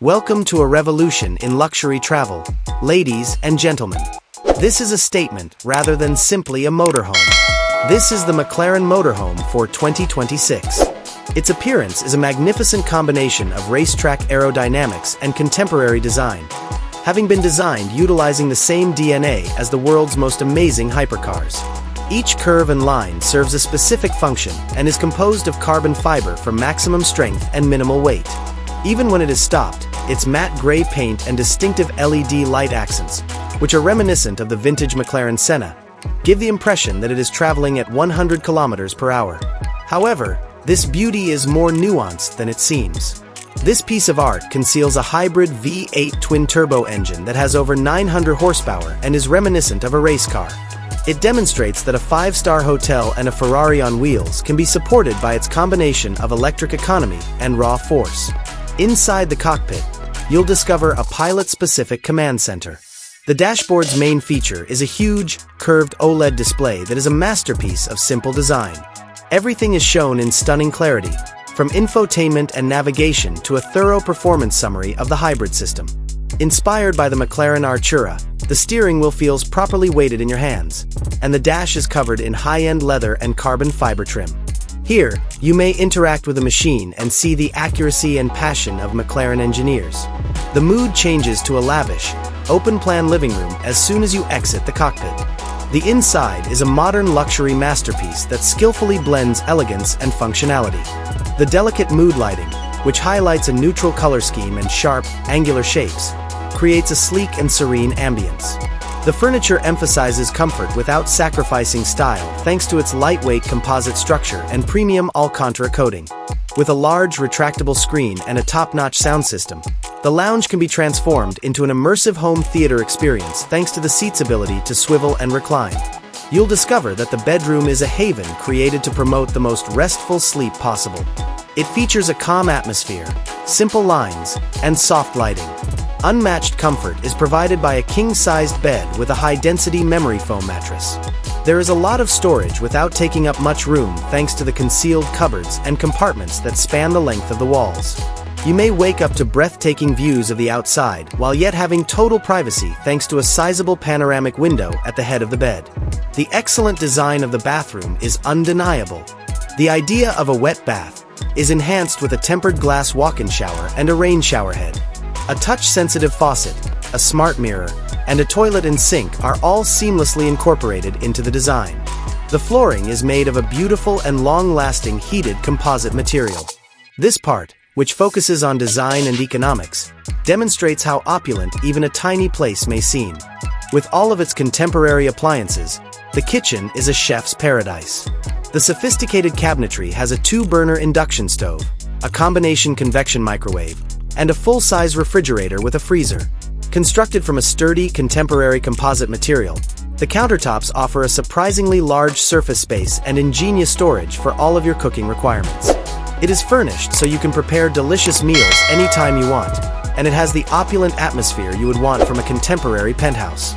Welcome to a revolution in luxury travel, ladies and gentlemen. This is a statement rather than simply a motorhome. This is the McLaren Motorhome for 2026. Its appearance is a magnificent combination of racetrack aerodynamics and contemporary design, having been designed utilizing the same DNA as the world's most amazing hypercars. Each curve and line serves a specific function and is composed of carbon fiber for maximum strength and minimal weight. Even when it is stopped, its matte gray paint and distinctive LED light accents, which are reminiscent of the vintage McLaren Senna, give the impression that it is traveling at 100 kilometers per hour. However, this beauty is more nuanced than it seems. This piece of art conceals a hybrid V8 twin-turbo engine that has over 900 horsepower and is reminiscent of a race car. It demonstrates that a 5-star hotel and a Ferrari on wheels can be supported by its combination of electric economy and raw force. Inside the cockpit, you'll discover a pilot-specific command center. The dashboard's main feature is a huge, curved OLED display that is a masterpiece of simple design. Everything is shown in stunning clarity, from infotainment and navigation to a thorough performance summary of the hybrid system. Inspired by the McLaren Artura, the steering wheel feels properly weighted in your hands, and the dash is covered in high-end leather and carbon fiber trim. Here, you may interact with the machine and see the accuracy and passion of McLaren engineers. The mood changes to a lavish, open-plan living room as soon as you exit the cockpit. The inside is a modern luxury masterpiece that skillfully blends elegance and functionality. The delicate mood lighting, which highlights a neutral color scheme and sharp, angular shapes, creates a sleek and serene ambience. The furniture emphasizes comfort without sacrificing style thanks to its lightweight composite structure and premium Alcantara coating. With a large retractable screen and a top-notch sound system, the lounge can be transformed into an immersive home theater experience thanks to the seat's ability to swivel and recline. You'll discover that the bedroom is a haven created to promote the most restful sleep possible. It features a calm atmosphere, simple lines, and soft lighting. Unmatched comfort is provided by a king-sized bed with a high-density memory foam mattress. There is a lot of storage without taking up much room thanks to the concealed cupboards and compartments that span the length of the walls. You may wake up to breathtaking views of the outside while yet having total privacy thanks to a sizable panoramic window at the head of the bed. The excellent design of the bathroom is undeniable. The idea of a wet bath is enhanced with a tempered glass walk-in shower and a rain shower head. A touch-sensitive faucet, a smart mirror, and a toilet and sink are all seamlessly incorporated into the design. The flooring is made of a beautiful and long-lasting heated composite material. This part, which focuses on design and economics, demonstrates how opulent even a tiny place may seem. With all of its contemporary appliances, the kitchen is a chef's paradise. The sophisticated cabinetry has a 2-burner induction stove, a combination convection microwave, and a full-size refrigerator with a freezer. Constructed from a sturdy, contemporary composite material, the countertops offer a surprisingly large surface space and ingenious storage for all of your cooking requirements. It is furnished so you can prepare delicious meals anytime you want, and it has the opulent atmosphere you would want from a contemporary penthouse.